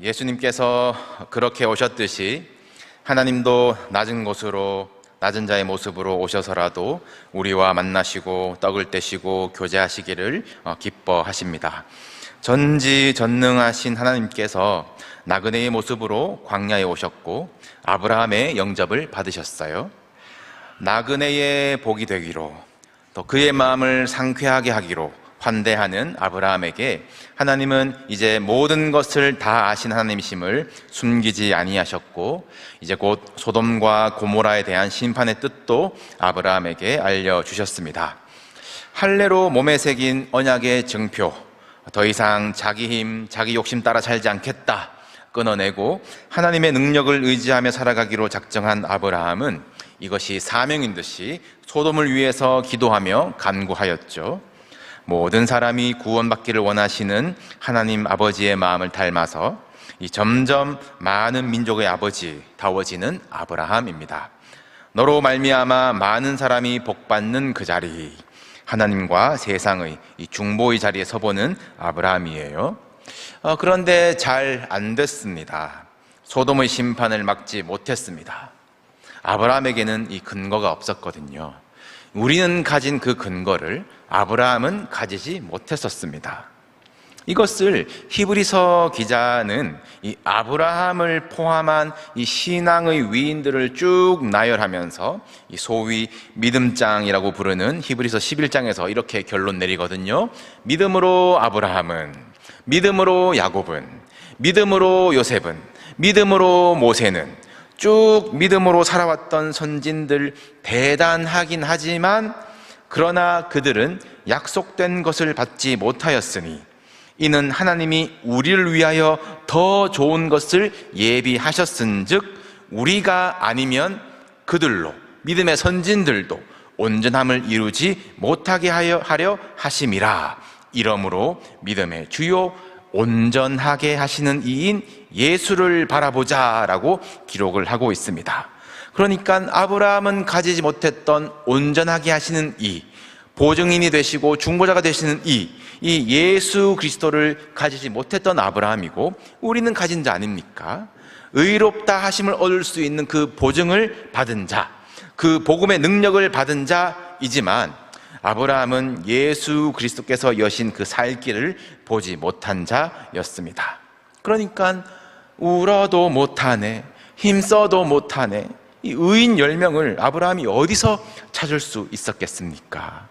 예수님께서 그렇게 오셨듯이 하나님도 낮은 곳으로, 낮은 자의 모습으로 오셔서라도 우리와 만나시고 떡을 떼시고 교제하시기를 기뻐하십니다. 전지전능하신 하나님께서 나그네의 모습으로 광야에 오셨고 아브라함의 영접을 받으셨어요. 나그네의 복이 되기로, 또 그의 마음을 상쾌하게 하기로 환대하는 아브라함에게 하나님은 이제 모든 것을 다 아신 하나님이심을 숨기지 아니하셨고, 이제 곧 소돔과 고모라에 대한 심판의 뜻도 아브라함에게 알려주셨습니다. 할례로 몸에 새긴 언약의 증표, 더 이상 자기 힘, 자기 욕심 따라 살지 않겠다 끊어내고 하나님의 능력을 의지하며 살아가기로 작정한 아브라함은 이것이 사명인 듯이 소돔을 위해서 기도하며 간구하였죠. 모든 사람이 구원받기를 원하시는 하나님 아버지의 마음을 닮아서 점점 많은 민족의 아버지 다워지는 아브라함입니다. 너로 말미암아 많은 사람이 복받는 그 자리, 하나님과 세상의 이 중보의 자리에 서보는 아브라함이에요. 그런데 잘 안 됐습니다. 소돔의 심판을 막지 못했습니다. 아브라함에게는 이 근거가 없었거든요. 우리는 가진 그 근거를 아브라함은 가지지 못했었습니다. 이것을 히브리서 기자는 이 아브라함을 포함한 이 신앙의 위인들을 쭉 나열하면서 이 소위 믿음장이라고 부르는 히브리서 11장에서 이렇게 결론 내리거든요. 믿음으로 아브라함은, 믿음으로 야곱은, 믿음으로 요셉은, 믿음으로 모세는, 쭉 믿음으로 살아왔던 선진들 대단하긴 하지만 그러나 그들은 약속된 것을 받지 못하였으니 이는 하나님이 우리를 위하여 더 좋은 것을 예비하셨은즉 우리가 아니면 그들로, 믿음의 선진들도 온전함을 이루지 못하게 하려 하심이라. 이러므로 믿음의 주요 온전하게 하시는 이인 예수를 바라보자라고 기록을 하고 있습니다. 그러니까 아브라함은 가지지 못했던 온전하게 하시는 이, 보증인이 되시고 중보자가 되시는 이 예수 그리스도를 가지지 못했던 아브라함이고, 우리는 가진 자 아닙니까? 의롭다 하심을 얻을 수 있는 그 보증을 받은 자, 그 복음의 능력을 받은 자이지만 아브라함은 예수 그리스도께서 여신 그 살 길을 보지 못한 자였습니다. 그러니까 울어도 못하네, 힘써도 못하네, 이 의인 10명을 아브라함이 어디서 찾을 수 있었겠습니까?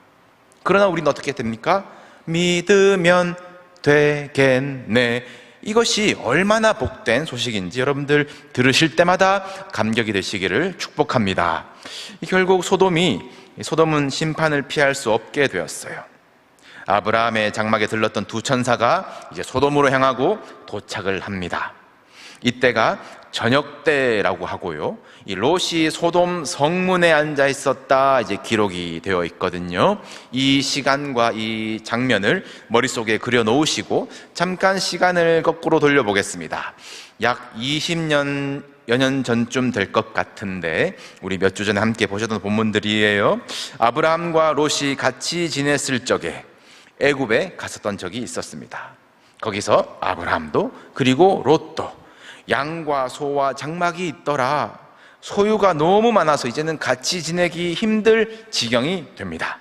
그러나 우리는 어떻게 됩니까? 믿으면 되겠네. 이것이 얼마나 복된 소식인지 여러분들 들으실 때마다 감격이 되시기를 축복합니다. 결국 소돔은 심판을 피할 수 없게 되었어요. 아브라함의 장막에 들렀던 두 천사가 이제 소돔으로 향하고 도착을 합니다. 이때가 저녁 때라고 하고요, 이 롯이 소돔 성문에 앉아 있었다 이제 기록이 되어 있거든요. 이 시간과 이 장면을 머릿속에 그려 놓으시고 잠깐 시간을 거꾸로 돌려보겠습니다. 약 20여 년 전쯤 될 것 같은데 우리 몇 주 전에 함께 보셨던 본문들이에요. 아브라함과 롯이 같이 지냈을 적에 애굽에 갔었던 적이 있었습니다. 거기서 아브라함도 그리고 롯도 양과 소와 장막이 있더라. 소유가 너무 많아서 이제는 같이 지내기 힘들 지경이 됩니다.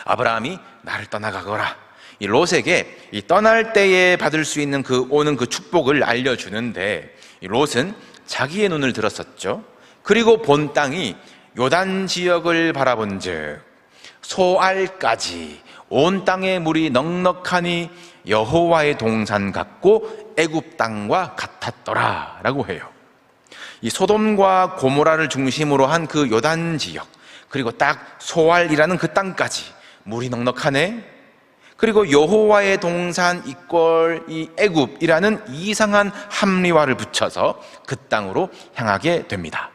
아브라함이 나를 떠나가거라. 이 롯에게 이 떠날 때에 받을 수 있는 오는 그 축복을 알려주는데, 이 롯은 자기의 눈을 들었었죠. 그리고 본 땅이 요단 지역을 바라본즉 소알까지 온 땅의 물이 넉넉하니 여호와의 동산 같고 애굽 땅과 같았더라 라고 해요. 이 소돔과 고모라를 중심으로 한 그 요단 지역, 그리고 딱 소알이라는 그 땅까지 물이 넉넉하네. 그리고 여호와의 동산 이꼴 이 애굽이라는 이상한 합리화를 붙여서 그 땅으로 향하게 됩니다.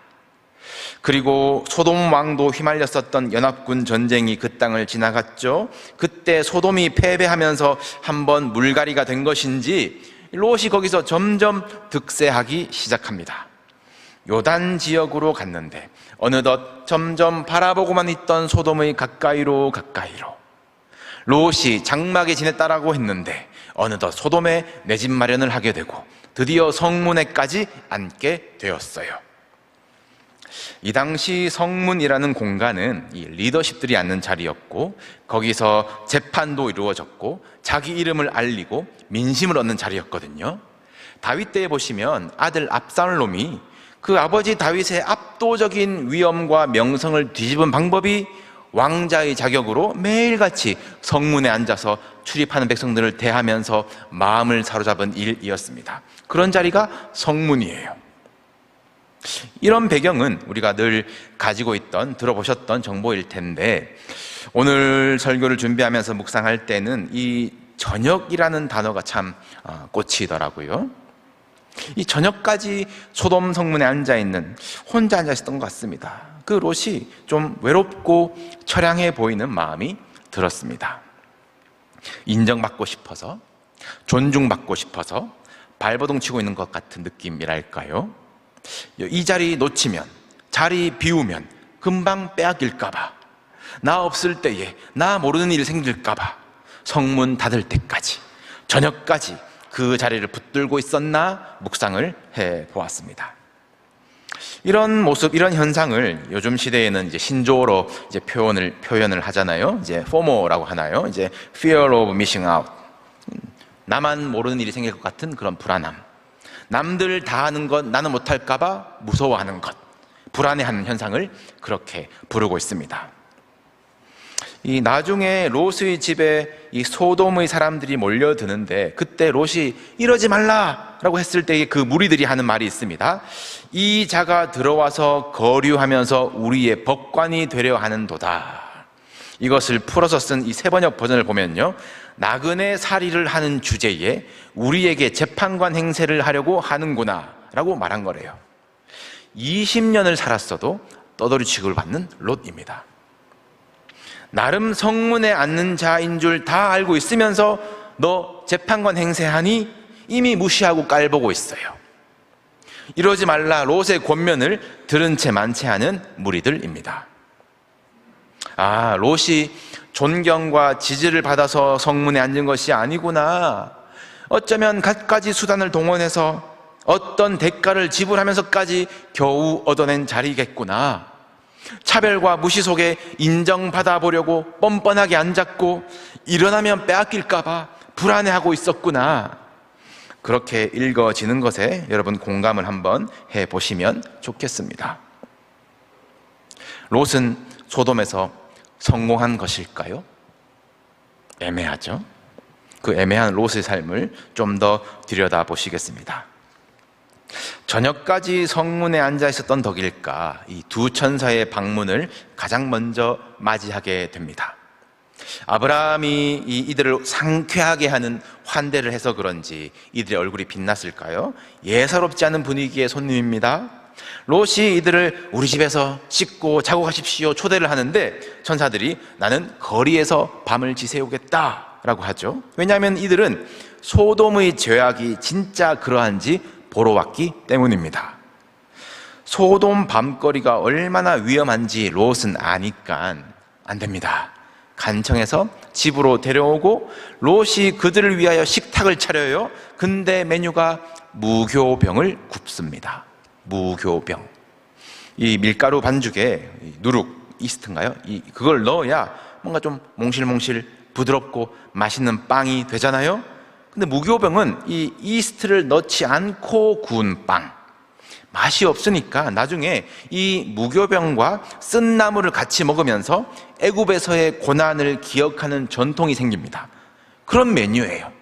그리고 소돔 왕도 휘말렸었던 연합군 전쟁이 그 땅을 지나갔죠. 그때 소돔이 패배하면서 한번 물갈이가 된 것인지 롯이 거기서 점점 득세하기 시작합니다. 요단 지역으로 갔는데 어느덧 점점 바라보고만 있던 소돔의 가까이로 롯이 장막에 지냈다라고 했는데 어느덧 소돔에 내 집 마련을 하게 되고 드디어 성문에까지 앉게 되었어요. 이 당시 성문이라는 공간은 이 리더십들이 앉는 자리였고, 거기서 재판도 이루어졌고 자기 이름을 알리고 민심을 얻는 자리였거든요. 다윗 때에 보시면 아들 압살롬이 그 아버지 다윗의 압도적인 위엄과 명성을 뒤집은 방법이 왕자의 자격으로 매일같이 성문에 앉아서 출입하는 백성들을 대하면서 마음을 사로잡은 일이었습니다. 그런 자리가 성문이에요. 이런 배경은 우리가 늘 가지고 있던, 들어보셨던 정보일 텐데, 오늘 설교를 준비하면서 묵상할 때는 이 저녁이라는 단어가 참 꽂히더라고요. 이 저녁까지 소돔 성문에 앉아있는, 혼자 앉아있었던 것 같습니다. 그 롯이 좀 외롭고 처량해 보이는 마음이 들었습니다. 인정받고 싶어서, 존중받고 싶어서 발버둥 치고 있는 것 같은 느낌이랄까요? 이 자리 놓치면, 자리 비우면 금방 빼앗길까봐, 나 없을 때에 나 모르는 일이 생길까봐 성문 닫을 때까지, 저녁까지 그 자리를 붙들고 있었나 묵상을 해보았습니다. 이런 모습, 이런 현상을 요즘 시대에는 이제 신조어로 이제 표현을 하잖아요. 이제 FOMO라고 하나요? 이제 Fear of Missing Out. 나만 모르는 일이 생길 것 같은 그런 불안함. 남들 다 하는 것 나는 못할까봐 무서워하는 것, 불안해하는 현상을 그렇게 부르고 있습니다. 이 나중에 롯의 집에 이 소돔의 사람들이 몰려드는데, 그때 롯이 이러지 말라라고 했을 때에 그 무리들이 하는 말이 있습니다. 이 자가 들어와서 거류하면서 우리의 법관이 되려 하는도다. 이것을 풀어서 쓴 이 세번역 버전을 보면요, 나그네 살이를 하는 주제에 우리에게 재판관 행세를 하려고 하는구나 라고 말한 거래요. 20년을 살았어도 떠돌이 취급을 받는 롯입니다. 나름 성문에 앉는 자인 줄 다 알고 있으면서 너 재판관 행세하니 이미 무시하고 깔보고 있어요. 이러지 말라 롯의 권면을 들은 채 만체하는 무리들입니다. 아, 롯이 존경과 지지를 받아서 성문에 앉은 것이 아니구나. 어쩌면 갖가지 수단을 동원해서 어떤 대가를 지불하면서까지 겨우 얻어낸 자리겠구나. 차별과 무시 속에 인정받아 보려고 뻔뻔하게 앉았고 일어나면 빼앗길까봐 불안해하고 있었구나. 그렇게 읽어지는 것에 여러분 공감을 한번 해보시면 좋겠습니다. 롯은 소돔에서 성공한 것일까요? 애매하죠. 그 애매한 롯의 삶을 좀 더 들여다보시겠습니다. 저녁까지 성문에 앉아 있었던 덕일까, 이 두 천사의 방문을 가장 먼저 맞이하게 됩니다. 아브라함이 이들을 상쾌하게 하는 환대를 해서 그런지 이들의 얼굴이 빛났을까요? 예사롭지 않은 분위기의 손님입니다. 롯이 이들을 우리 집에서 씻고 자고 가십시오 초대를 하는데, 천사들이 나는 거리에서 밤을 지새우겠다 라고 하죠. 왜냐하면 이들은 소돔의 죄악이 진짜 그러한지 보러 왔기 때문입니다. 소돔 밤거리가 얼마나 위험한지 롯은 아니까 안 됩니다. 간청해서 집으로 데려오고 롯이 그들을 위하여 식탁을 차려요. 근데 메뉴가 무교병을 굽습니다. 무교병. 이 밀가루 반죽에 누룩, 이스트인가요? 그걸 넣어야 뭔가 좀 몽실몽실 부드럽고 맛있는 빵이 되잖아요. 근데 무교병은 이 이스트를 넣지 않고 구운 빵, 맛이 없으니까 나중에 이 무교병과 쓴 나물을 같이 먹으면서 애굽에서의 고난을 기억하는 전통이 생깁니다. 그런 메뉴예요.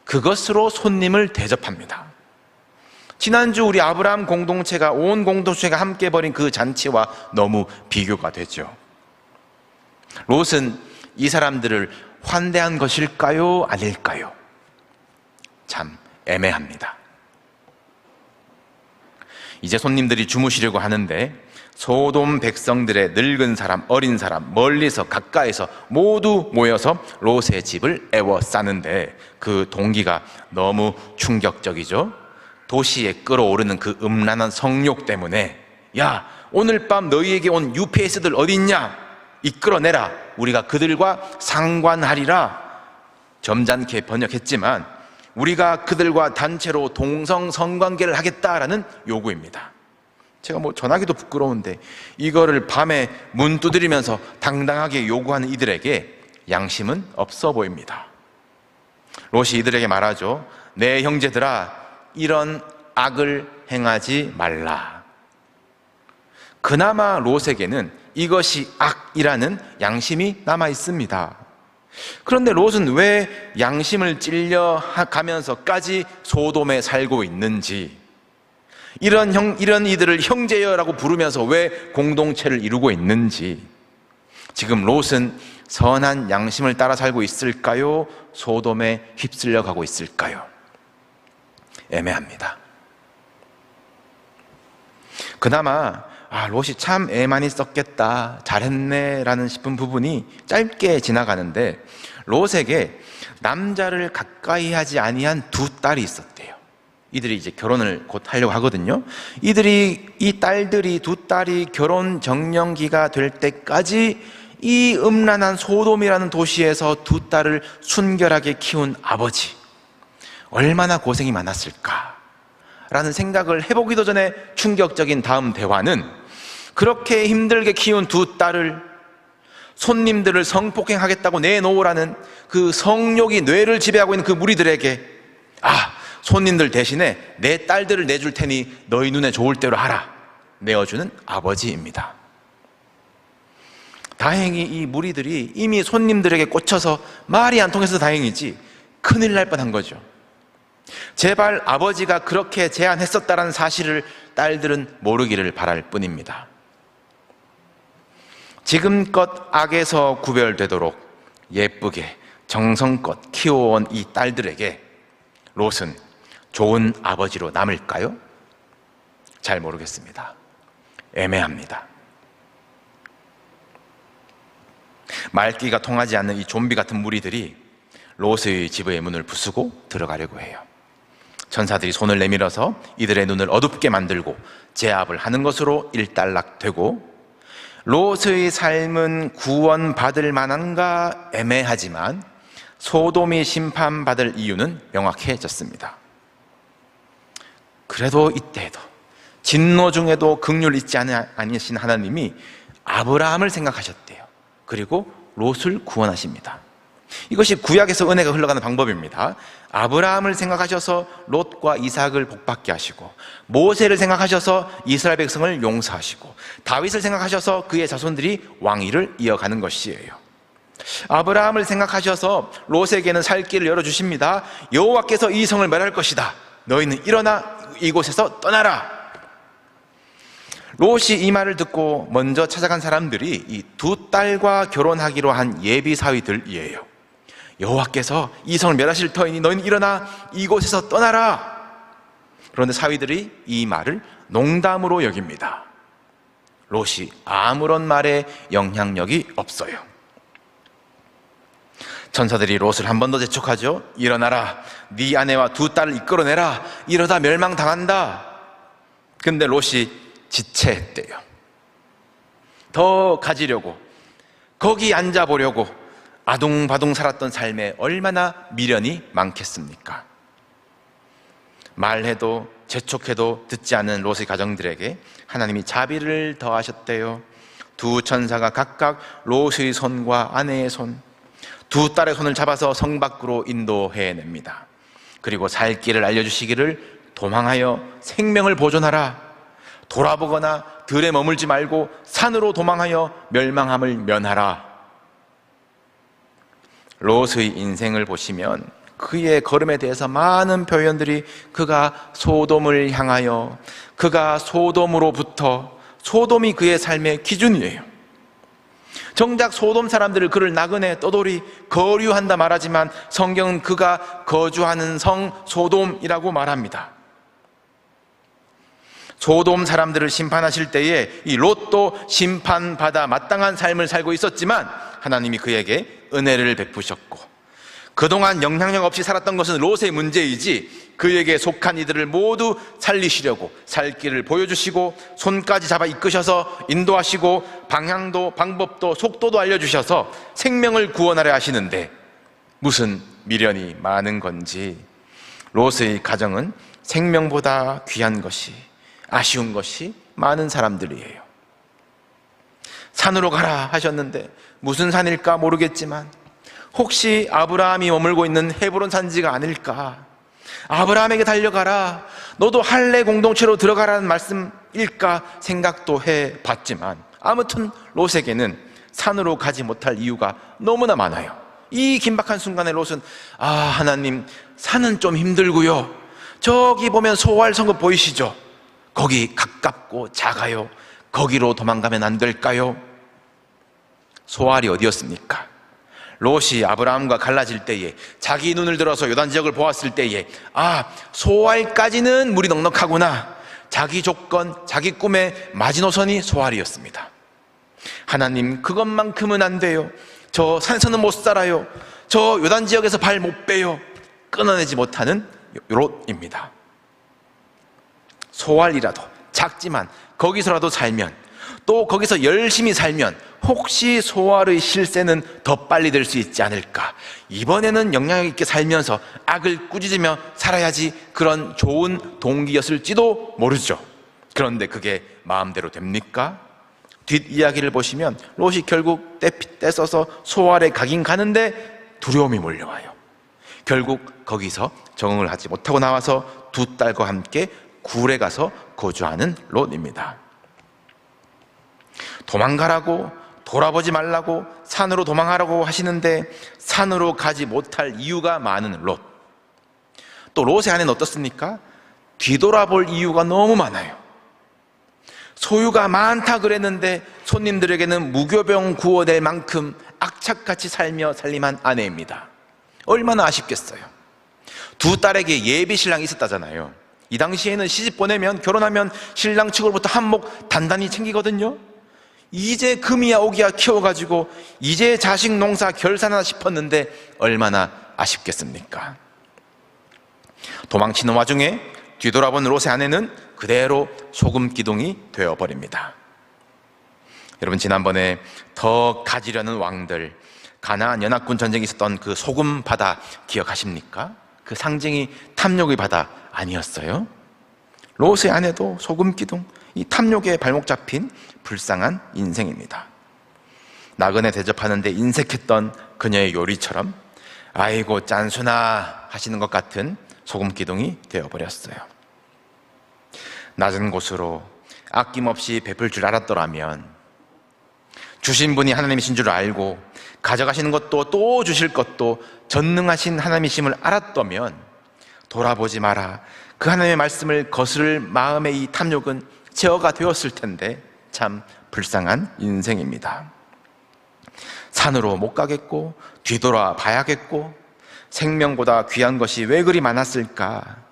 그것으로 손님을 대접합니다. 지난주 우리 아브라함 공동체가, 온 공동체가 함께 벌인 그 잔치와 너무 비교가 되죠. 롯은 이 사람들을 환대한 것일까요? 아닐까요? 참 애매합니다. 이제 손님들이 주무시려고 하는데 소돔 백성들의 늙은 사람, 어린 사람, 멀리서 가까이서 모두 모여서 롯의 집을 에워싸는데, 그 동기가 너무 충격적이죠. 도시에 끓어오르는 그 음란한 성욕 때문에, 야, 오늘 밤 너희에게 온 UPS들 어디 있냐? 이끌어내라, 우리가 그들과 상관하리라 점잖게 번역했지만 우리가 그들과 단체로 동성 성관계를 하겠다라는 요구입니다. 제가 전하기도 부끄러운데 이거를 밤에 문 두드리면서 당당하게 요구하는 이들에게 양심은 없어 보입니다. 롯이 이들에게 말하죠. 내 형제들아, 이런 악을 행하지 말라. 그나마 롯에게는 이것이 악이라는 양심이 남아 있습니다. 그런데 롯은 왜 양심을 찔려가면서까지 소돔에 살고 있는지, 이런 이들을 형제여라고 부르면서 왜 공동체를 이루고 있는지, 지금 롯은 선한 양심을 따라 살고 있을까요? 소돔에 휩쓸려 가고 있을까요? 애매합니다. 그나마 롯이 참 애 많이 썼겠다, 잘했네 라는 싶은 부분이 짧게 지나가는데, 롯에게 남자를 가까이 하지 아니한 두 딸이 있었대요. 이들이 이제 결혼을 곧 하려고 하거든요. 이 딸들이, 두 딸이 결혼 정년기가 될 때까지 이 음란한 소돔이라는 도시에서 두 딸을 순결하게 키운 아버지, 얼마나 고생이 많았을까 라는 생각을 해보기도 전에 충격적인 다음 대화는, 그렇게 힘들게 키운 두 딸을 손님들을 성폭행하겠다고 내놓으라는 그 성욕이 뇌를 지배하고 있는 그 무리들에게, 손님들 대신에 내 딸들을 내줄 테니 너희 눈에 좋을 대로 하라, 내어주는 아버지입니다. 다행히 이 무리들이 이미 손님들에게 꽂혀서 말이 안 통해서 다행이지 큰일 날 뻔한 거죠. 제발 아버지가 그렇게 제안했었다라는 사실을 딸들은 모르기를 바랄 뿐입니다. 지금껏 악에서 구별되도록 예쁘게 정성껏 키워온 이 딸들에게 롯은 좋은 아버지로 남을까요? 잘 모르겠습니다. 애매합니다. 말귀가 통하지 않는 이 좀비 같은 무리들이 롯의 집의 문을 부수고 들어가려고 해요. 천사들이 손을 내밀어서 이들의 눈을 어둡게 만들고 제압을 하는 것으로 일단락되고, 롯의 삶은 구원받을 만한가 애매하지만 소돔이 심판받을 이유는 명확해졌습니다. 그래도 이때에도 진노 중에도 긍휼 잊지 않으신 하나님이 아브라함을 생각하셨대요. 그리고 롯을 구원하십니다. 이것이 구약에서 은혜가 흘러가는 방법입니다. 아브라함을 생각하셔서 롯과 이삭을 복받게 하시고, 모세를 생각하셔서 이스라엘 백성을 용서하시고, 다윗을 생각하셔서 그의 자손들이 왕위를 이어가는 것이에요. 아브라함을 생각하셔서 롯에게는 살 길을 열어주십니다. 여호와께서 이 성을 멸할 것이다, 너희는 일어나 이곳에서 떠나라. 롯이 이 말을 듣고 먼저 찾아간 사람들이 이 두 딸과 결혼하기로 한 예비 사위들이에요. 여호와께서 이 성을 멸하실 터이니 너희는 일어나 이곳에서 떠나라. 그런데 사위들이 이 말을 농담으로 여깁니다. 롯이 아무런 말에 영향력이 없어요. 천사들이 롯을 한 번 더 재촉하죠. 일어나라, 네 아내와 두 딸을 이끌어내라, 이러다 멸망당한다. 근데 롯이 지체했대요. 더 가지려고, 거기 앉아보려고 아둥바둥 살았던 삶에 얼마나 미련이 많겠습니까? 말해도 재촉해도 듣지 않는 롯의 가정들에게 하나님이 자비를 더하셨대요. 두 천사가 각각 롯의 손과 아내의 손, 두 딸의 손을 잡아서 성 밖으로 인도해냅니다. 그리고 살 길을 알려주시기를, 도망하여 생명을 보존하라, 돌아보거나 들에 머물지 말고 산으로 도망하여 멸망함을 면하라. 롯의 인생을 보시면 그의 걸음에 대해서 많은 표현들이, 그가 소돔을 향하여, 그가 소돔으로부터, 소돔이 그의 삶의 기준이에요. 정작 소돔 사람들을 그를 나그네 떠돌이 거류한다 말하지만 성경은 그가 거주하는 성 소돔이라고 말합니다. 소돔 사람들을 심판하실 때에 이 롯도 심판받아 마땅한 삶을 살고 있었지만 하나님이 그에게 은혜를 베푸셨고, 그동안 영향력 없이 살았던 것은 롯의 문제이지 그에게 속한 이들을 모두 살리시려고 살 길을 보여주시고 손까지 잡아 이끄셔서 인도하시고 방향도 방법도 속도도 알려주셔서 생명을 구원하려 하시는데 무슨 미련이 많은 건지 롯의 가정은 생명보다 귀한 것이, 아쉬운 것이 많은 사람들이에요. 산으로 가라 하셨는데 무슨 산일까 모르겠지만 혹시 아브라함이 머물고 있는 헤브론 산지가 아닐까? 아브라함에게 달려가라, 너도 할례 공동체로 들어가라는 말씀일까 생각도 해봤지만 아무튼 롯에게는 산으로 가지 못할 이유가 너무나 많아요. 이 긴박한 순간에 롯은 하나님, 산은 좀 힘들고요, 저기 보면 소알 성읍 보이시죠? 거기 가깝고 작아요. 거기로 도망가면 안 될까요? 소알이 어디였습니까? 롯이 아브라함과 갈라질 때에 자기 눈을 들어서 요단 지역을 보았을 때에 소알까지는 물이 넉넉하구나, 자기 조건, 자기 꿈의 마지노선이 소알이었습니다. 하나님, 그것만큼은 안 돼요. 저 산에서는 못 살아요. 저 요단 지역에서 발 못 빼요. 끊어내지 못하는 롯입니다. 소알이라도 작지만 거기서라도 살면, 또 거기서 열심히 살면 혹시 소알의 실세는 더 빨리 될 수 있지 않을까, 이번에는 영향력 있게 살면서 악을 꾸짖으며 살아야지, 그런 좋은 동기였을지도 모르죠. 그런데 그게 마음대로 됩니까? 뒷이야기를 보시면 롯이 결국 떼써서 소알에 가긴 가는데 두려움이 몰려와요. 결국 거기서 적응을 하지 못하고 나와서 두 딸과 함께 굴에 가서 거주하는 롯입니다. 도망가라고, 돌아보지 말라고, 산으로 도망하라고 하시는데 산으로 가지 못할 이유가 많은 롯. 또 롯의 아내는 어떻습니까? 뒤돌아볼 이유가 너무 많아요. 소유가 많다 그랬는데 손님들에게는 무교병 구워낼 만큼 악착같이 살며 살림한 아내입니다. 얼마나 아쉽겠어요. 두 딸에게 예비 신랑이 있었다잖아요. 이 당시에는 시집 보내면, 결혼하면 신랑 측으로부터 한몫 단단히 챙기거든요. 이제 금이야 오기야 키워가지고 이제 자식 농사 결산하나 싶었는데 얼마나 아쉽겠습니까? 도망치는 와중에 뒤돌아본 롯의 아내는 그대로 소금 기둥이 되어버립니다. 여러분, 지난번에 더 가지려는 왕들, 가나안 연합군 전쟁이 있었던 그 소금 바다 기억하십니까? 그 상징이 탐욕의 바다 아니었어요? 롯의 아내도 소금 기둥, 이 탐욕에 발목 잡힌 불쌍한 인생입니다. 나그네 대접하는데 인색했던 그녀의 요리처럼 아이고 짠수나 하시는 것 같은 소금 기둥이 되어버렸어요. 낮은 곳으로 아낌없이 베풀 줄 알았더라면, 주신 분이 하나님이신 줄 알고 가져가시는 것도 또 주실 것도 전능하신 하나님이심을 알았다면 돌아보지 마라, 그 하나님의 말씀을 거스를 마음의 이 탐욕은 제어가 되었을 텐데 참 불쌍한 인생입니다. 산으로 못 가겠고 뒤돌아 봐야겠고 생명보다 귀한 것이 왜 그리 많았을까,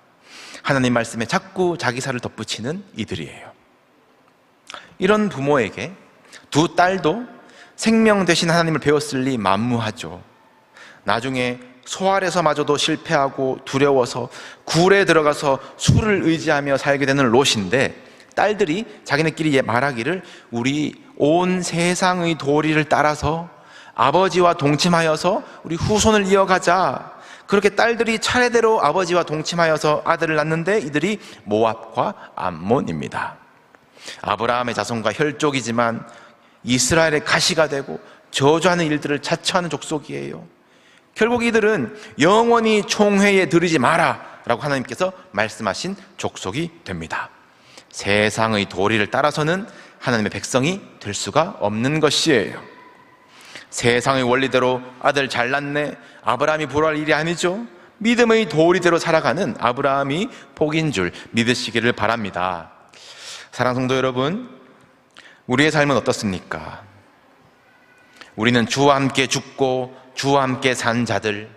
하나님 말씀에 자꾸 자기 살을 덧붙이는 이들이에요. 이런 부모에게 두 딸도 생명 대신 하나님을 배웠을리 만무하죠. 나중에 소알에서마저도 실패하고 두려워서 굴에 들어가서 술을 의지하며 살게 되는 롯인데, 딸들이 자기네끼리 말하기를 우리 온 세상의 도리를 따라서 아버지와 동침하여서 우리 후손을 이어가자. 그렇게 딸들이 차례대로 아버지와 동침하여서 아들을 낳는데 이들이 모압과 암몬입니다. 아브라함의 자손과 혈족이지만 이스라엘의 가시가 되고 저주하는 일들을 자처하는 족속이에요. 결국 이들은 영원히 총회에 들이지 마라 라고 하나님께서 말씀하신 족속이 됩니다. 세상의 도리를 따라서는 하나님의 백성이 될 수가 없는 것이에요. 세상의 원리대로 아들 잘났네, 아브라함이 부러워할 일이 아니죠. 믿음의 도리대로 살아가는 아브라함이 복인 줄 믿으시기를 바랍니다. 사랑하는 성도 여러분, 우리의 삶은 어떻습니까? 우리는 주와 함께 죽고 주와 함께 산 자들,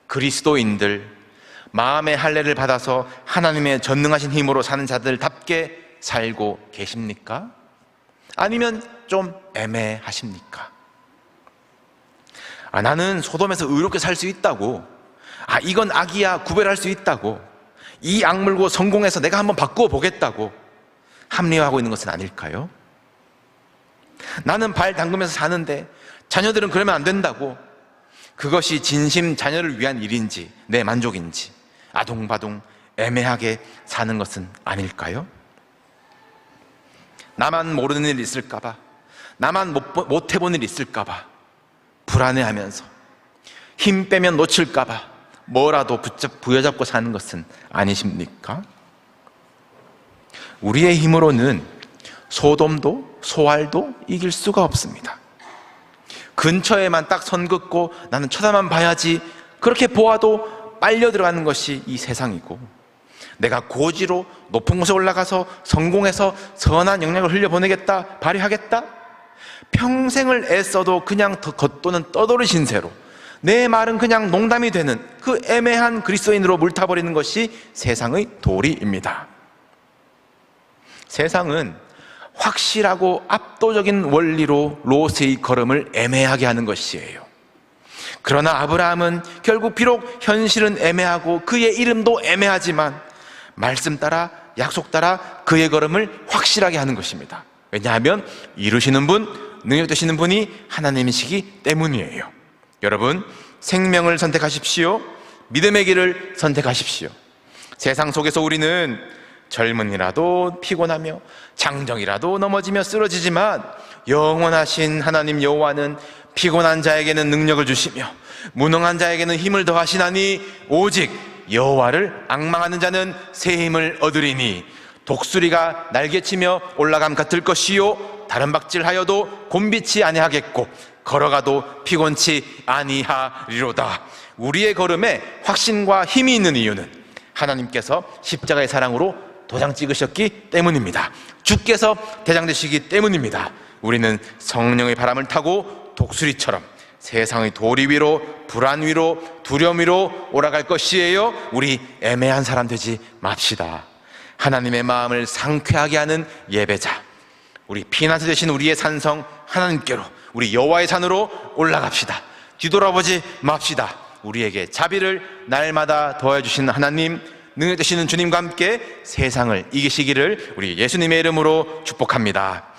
그리스도인들, 마음의 할례를 받아서 하나님의 전능하신 힘으로 사는 자들답게 살고 계십니까? 아니면 좀 애매하십니까? 나는 소돔에서 의롭게 살 수 있다고, 아, 이건 악이야 구별할 수 있다고, 이 악물고 성공해서 내가 한번 바꾸어 보겠다고 합리화하고 있는 것은 아닐까요? 나는 발 담그면서 사는데 자녀들은 그러면 안 된다고, 그것이 진심 자녀를 위한 일인지 내 만족인지 아동바동 애매하게 사는 것은 아닐까요? 나만 모르는 일 있을까봐, 나만 못 해본 일 있을까봐 불안해하면서 힘 빼면 놓칠까봐 뭐라도 부여잡고 사는 것은 아니십니까? 우리의 힘으로는 소돔도 소알도 이길 수가 없습니다. 근처에만 딱 선 긋고 나는 쳐다만 봐야지, 그렇게 보아도 빨려 들어가는 것이 이 세상이고, 내가 고지로 높은 곳에 올라가서 성공해서 선한 영향을 흘려보내겠다, 발휘하겠다, 평생을 애써도 그냥 겉도는 떠돌이 신세로 내 말은 그냥 농담이 되는 그 애매한 그리스도인으로 물타버리는 것이 세상의 도리입니다. 세상은 확실하고 압도적인 원리로 롯의 걸음을 애매하게 하는 것이에요. 그러나 아브라함은 결국 비록 현실은 애매하고 그의 이름도 애매하지만 말씀 따라 약속 따라 그의 걸음을 확실하게 하는 것입니다. 왜냐하면 이루시는 분, 능력 되시는 분이 하나님이시기 때문이에요. 여러분, 생명을 선택하십시오. 믿음의 길을 선택하십시오. 세상 속에서 우리는 젊은이라도 피곤하며 장정이라도 넘어지며 쓰러지지만 영원하신 하나님 여호와는 피곤한 자에게는 능력을 주시며 무능한 자에게는 힘을 더하시나니 오직 여호와를 앙망하는 자는 새 힘을 얻으리니 독수리가 날개치며 올라감 같을 것이요 다른 박질하여도 곤비치 아니하겠고 걸어가도 피곤치 아니하리로다. 우리의 걸음에 확신과 힘이 있는 이유는 하나님께서 십자가의 사랑으로 도장 찍으셨기 때문입니다. 주께서 대장 되시기 때문입니다. 우리는 성령의 바람을 타고 독수리처럼 세상의 도리 위로, 불안 위로, 두려움 위로 올라갈 것이에요. 우리 애매한 사람 되지 맙시다. 하나님의 마음을 상쾌하게 하는 예배자, 우리 피난처 되신 우리의 산성 하나님께로, 우리 여호와의 산으로 올라갑시다. 뒤돌아보지 맙시다. 우리에게 자비를 날마다 더해주시는 하나님, 능력 되시는 주님과 함께 세상을 이기시기를 우리 예수님의 이름으로 축복합니다.